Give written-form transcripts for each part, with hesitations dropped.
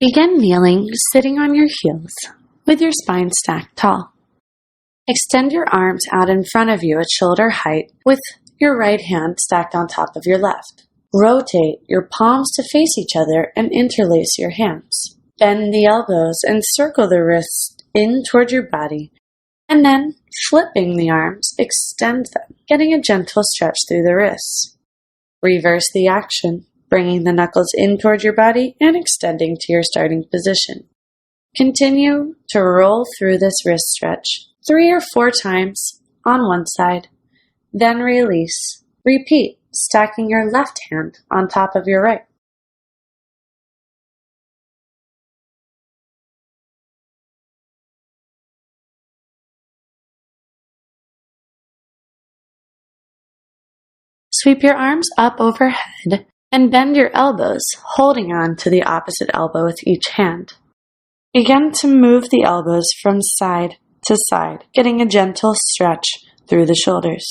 Begin kneeling, sitting on your heels, with your spine stacked tall. Extend your arms out in front of you at shoulder height with your right hand stacked on top of your left. Rotate your palms to face each other and interlace your hands. Bend the elbows and circle the wrists in toward your body, and then, flipping the arms, extend them, getting a gentle stretch through the wrists. Reverse the action, bringing the knuckles in toward your body and extending to your starting position. Continue to roll through this wrist stretch 3 or 4 times on one side, then release. Repeat, stacking your left hand on top of your right. Sweep your arms up overhead and bend your elbows, holding on to the opposite elbow with each hand. Begin to move the elbows from side to side, getting a gentle stretch through the shoulders.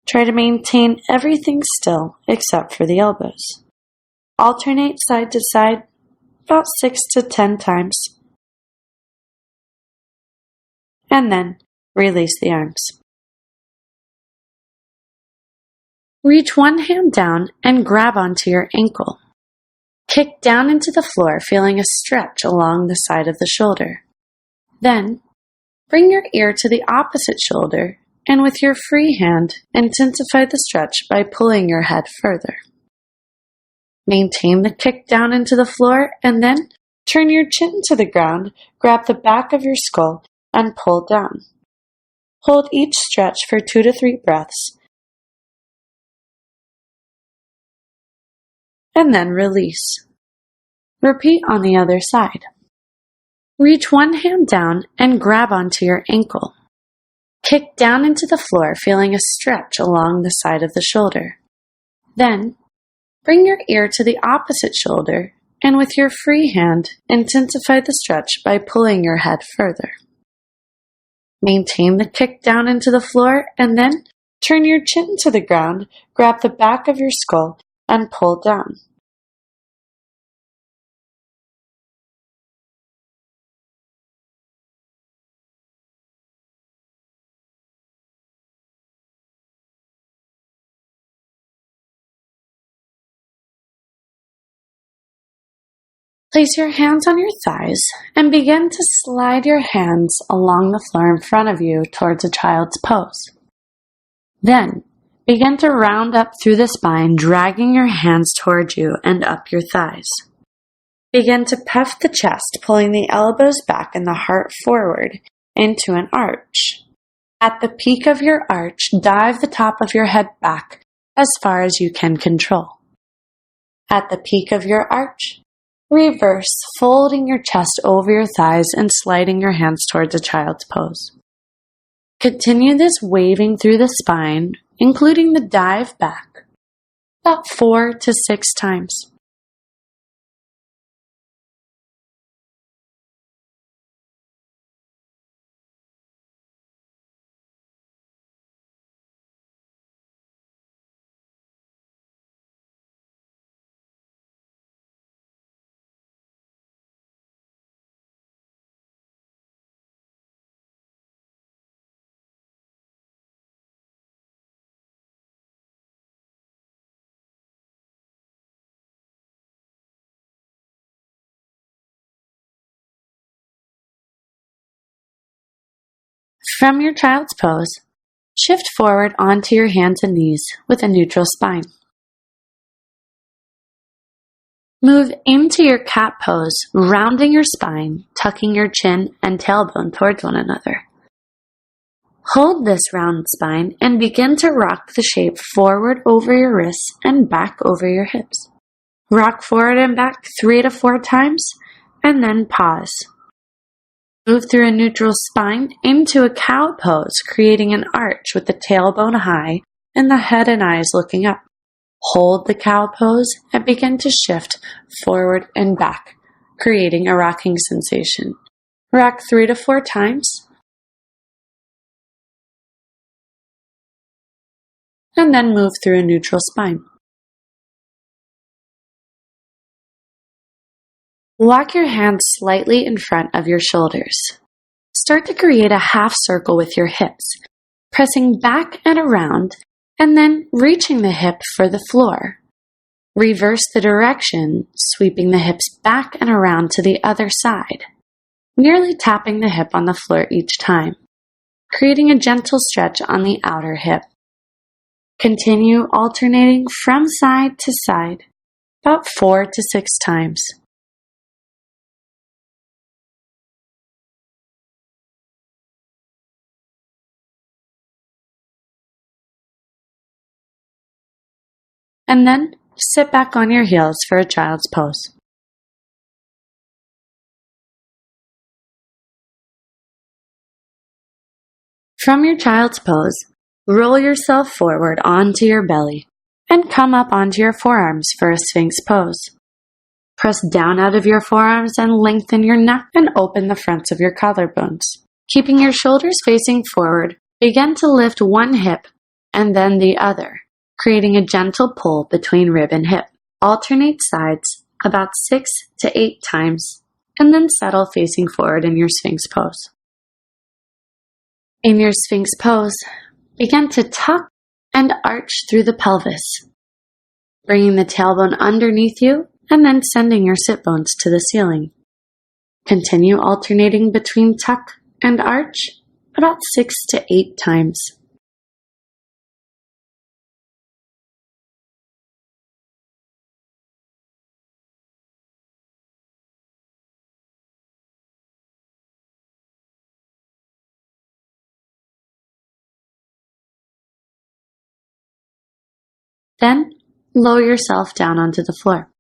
Try to maintain everything still except for the elbows. Alternate side to side about 6 to 10 times. And then release the arms. Reach one hand down and grab onto your ankle. Kick down into the floor, feeling a stretch along the side of the shoulder. Then, bring your ear to the opposite shoulder, and with your free hand, intensify the stretch by pulling your head further. Maintain the kick down into the floor, and then turn your chin to the ground, grab the back of your skull, and pull down. Hold each stretch for 2 to 3 breaths, and then release. Repeat on the other side. Reach one hand down and grab onto your ankle. Kick down into the floor, feeling a stretch along the side of the shoulder. Then, bring your ear to the opposite shoulder, and with your free hand, intensify the stretch by pulling your head further. Maintain the kick down into the floor, and then turn your chin to the ground, grab the back of your skull, and pull down. Place your hands on your thighs and begin to slide your hands along the floor in front of you towards a child's pose. Then, begin to round up through the spine, dragging your hands towards you and up your thighs. Begin to puff the chest, pulling the elbows back and the heart forward into an arch. At the peak of your arch, dive the top of your head back as far as you can control. At the peak of your arch, reverse, folding your chest over your thighs and sliding your hands towards a child's pose. Continue this waving through the spine, including the dive back, about 4 to 6 times. From your child's pose, shift forward onto your hands and knees with a neutral spine. Move into your cat pose, rounding your spine, tucking your chin and tailbone towards one another. Hold this round spine and begin to rock the shape forward over your wrists and back over your hips. Rock forward and back 3 to 4 times, and then pause. Move through a neutral spine into a cow pose, creating an arch with the tailbone high and the head and eyes looking up. Hold the cow pose and begin to shift forward and back, creating a rocking sensation. Rock 3 to 4 times, and then move through a neutral spine. Walk your hands slightly in front of your shoulders. Start to create a half circle with your hips, pressing back and around, and then reaching the hip for the floor. Reverse the direction, sweeping the hips back and around to the other side, nearly tapping the hip on the floor each time, creating a gentle stretch on the outer hip. Continue alternating from side to side, about 4 to 6 times. And then sit back on your heels for a child's pose. From your child's pose, roll yourself forward onto your belly and come up onto your forearms for a Sphinx pose. Press down out of your forearms and lengthen your neck and open the fronts of your collarbones. Keeping your shoulders facing forward, begin to lift one hip and then the other, creating a gentle pull between rib and hip. Alternate sides about 6 to 8 times, and then settle facing forward in your Sphinx pose. In your Sphinx pose, begin to tuck and arch through the pelvis, bringing the tailbone underneath you and then sending your sit bones to the ceiling. Continue alternating between tuck and arch about 6 to 8 times. Then, lower yourself down onto the floor.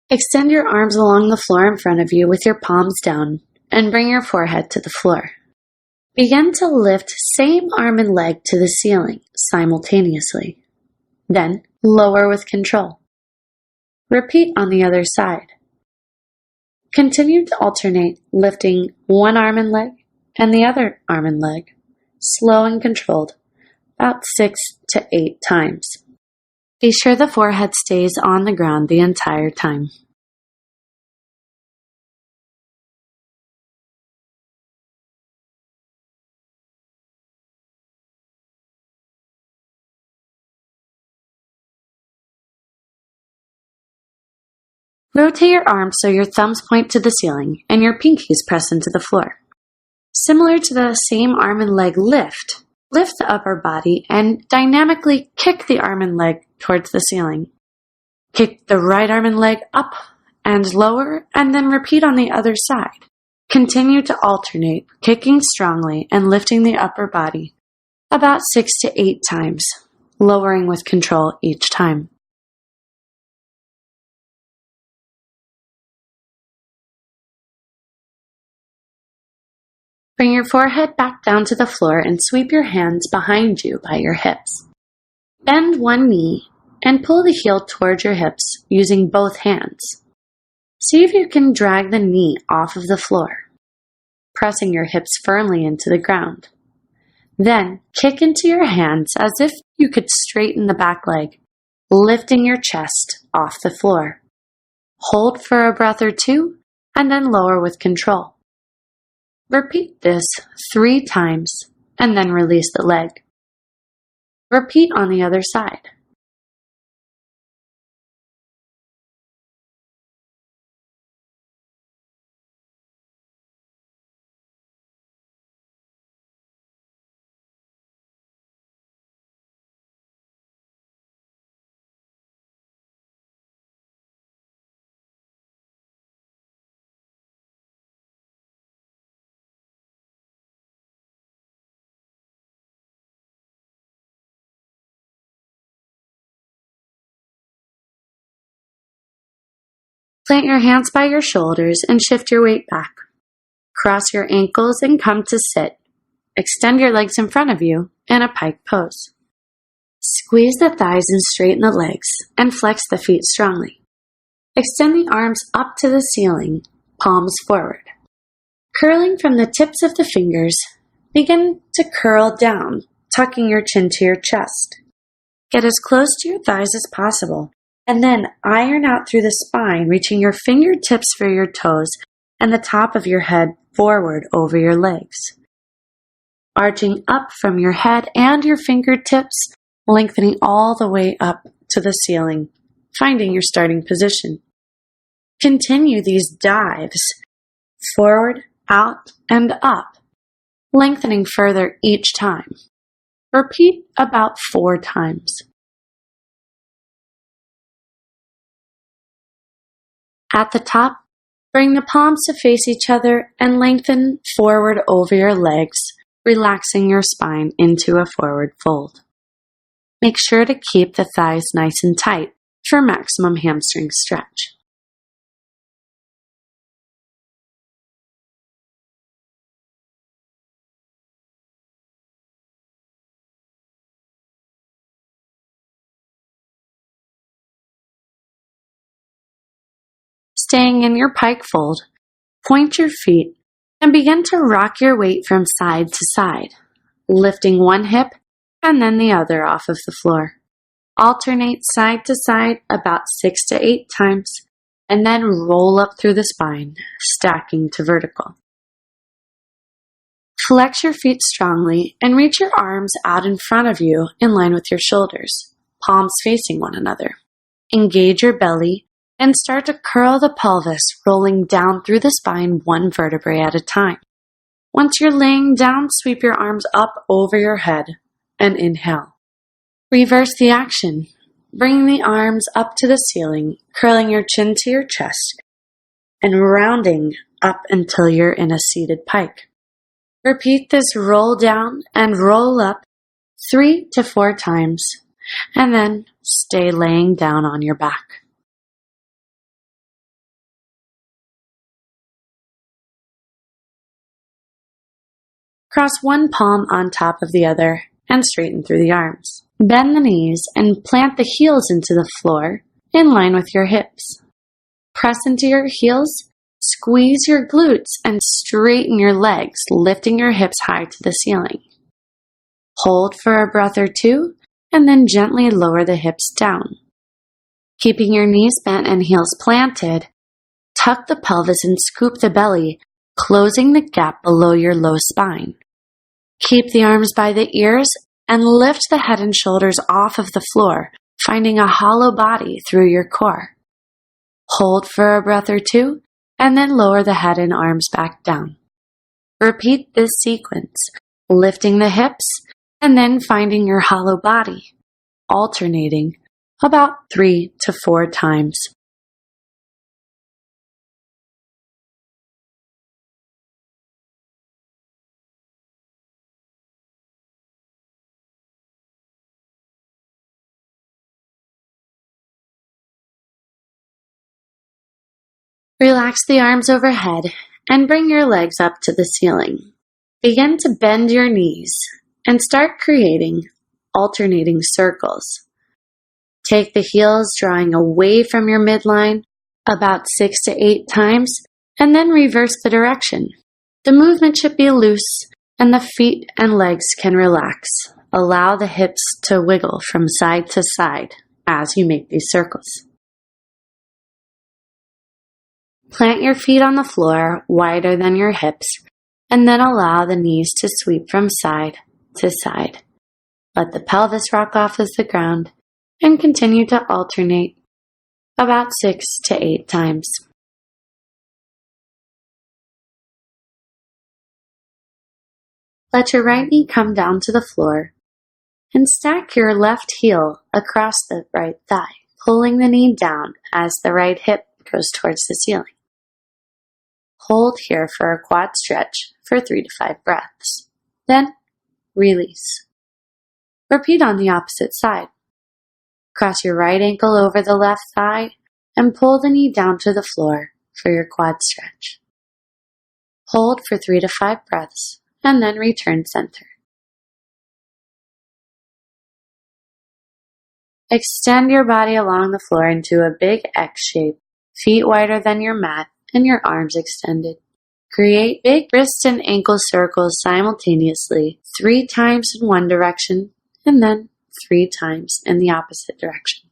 Extend your arms along the floor in front of you with your palms down and bring your forehead to the floor. Begin to lift same arm and leg to the ceiling simultaneously. Then, lower with control. Repeat on the other side. Continue to alternate lifting one arm and leg and the other arm and leg, slow and controlled, about 6 to 8 times. Be sure the forehead stays on the ground the entire time. Rotate your arms so your thumbs point to the ceiling and your pinkies press into the floor. Similar to the same arm and leg lift, lift the upper body and dynamically kick the arm and leg towards the ceiling. Kick the right arm and leg up and lower, and then repeat on the other side. Continue to alternate, kicking strongly and lifting the upper body about 6 to 8 times, lowering with control each time. Bring your forehead back down to the floor and sweep your hands behind you by your hips. Bend one knee and pull the heel towards your hips using both hands. See if you can drag the knee off of the floor, pressing your hips firmly into the ground. Then kick into your hands as if you could straighten the back leg, lifting your chest off the floor. Hold for a breath or two and then lower with control. Repeat this 3 times and then release the leg. Repeat on the other side. Plant your hands by your shoulders and shift your weight back. Cross your ankles and come to sit. Extend your legs in front of you in a pike pose. Squeeze the thighs and straighten the legs and flex the feet strongly. Extend the arms up to the ceiling, palms forward. Curling from the tips of the fingers, begin to curl down, tucking your chin to your chest. Get as close to your thighs as possible And then iron out through the spine, reaching your fingertips for your toes and the top of your head forward over your legs. Arching up from your head and your fingertips, lengthening all the way up to the ceiling, finding your starting position. Continue these dives, forward, out, and up, lengthening further each time. Repeat about 4 times. At the top, bring the palms to face each other and lengthen forward over your legs, relaxing your spine into a forward fold. Make sure to keep the thighs nice and tight for maximum hamstring stretch. Staying in your pike fold, point your feet and begin to rock your weight from side to side, lifting one hip and then the other off of the floor. Alternate side to side about 6 to 8 times, and then roll up through the spine, stacking to vertical. Flex your feet strongly and reach your arms out in front of you in line with your shoulders, palms facing one another. Engage your belly and start to curl the pelvis, rolling down through the spine one vertebrae at a time. Once you're laying down, sweep your arms up over your head and inhale. Reverse the action, bringing the arms up to the ceiling, curling your chin to your chest, and rounding up until you're in a seated pike. Repeat this roll down and roll up 3 to 4 times, and then stay laying down on your back. Cross one palm on top of the other and straighten through the arms. Bend the knees and plant the heels into the floor in line with your hips. Press into your heels, squeeze your glutes, and straighten your legs, lifting your hips high to the ceiling. Hold for a breath or 2, and then gently lower the hips down. Keeping your knees bent and heels planted, tuck the pelvis and scoop the belly, closing the gap below your low spine. Keep the arms by the ears and lift the head and shoulders off of the floor, finding a hollow body through your core. Hold for a breath or 2, and then lower the head and arms back down. Repeat this sequence, lifting the hips and then finding your hollow body, alternating about 3 to 4 times. Relax the arms overhead and bring your legs up to the ceiling. Begin to bend your knees and start creating alternating circles. Take the heels drawing away from your midline about 6 to 8 times and then reverse the direction. The movement should be loose and the feet and legs can relax. Allow the hips to wiggle from side to side as you make these circles. Plant your feet on the floor wider than your hips, and then allow the knees to sweep from side to side. Let the pelvis rock off of the ground, and continue to alternate about 6 to 8 times. Let your right knee come down to the floor, and stack your left heel across the right thigh, pulling the knee down as the right hip goes towards the ceiling. Hold here for a quad stretch for 3 to 5 breaths. Then, release. Repeat on the opposite side. Cross your right ankle over the left thigh and pull the knee down to the floor for your quad stretch. Hold for 3 to 5 breaths and then return center. Extend your body along the floor into a big X shape, feet wider than your mat and your arms extended. Create big wrist and ankle circles simultaneously, 3 times in one direction and then 3 times in the opposite direction.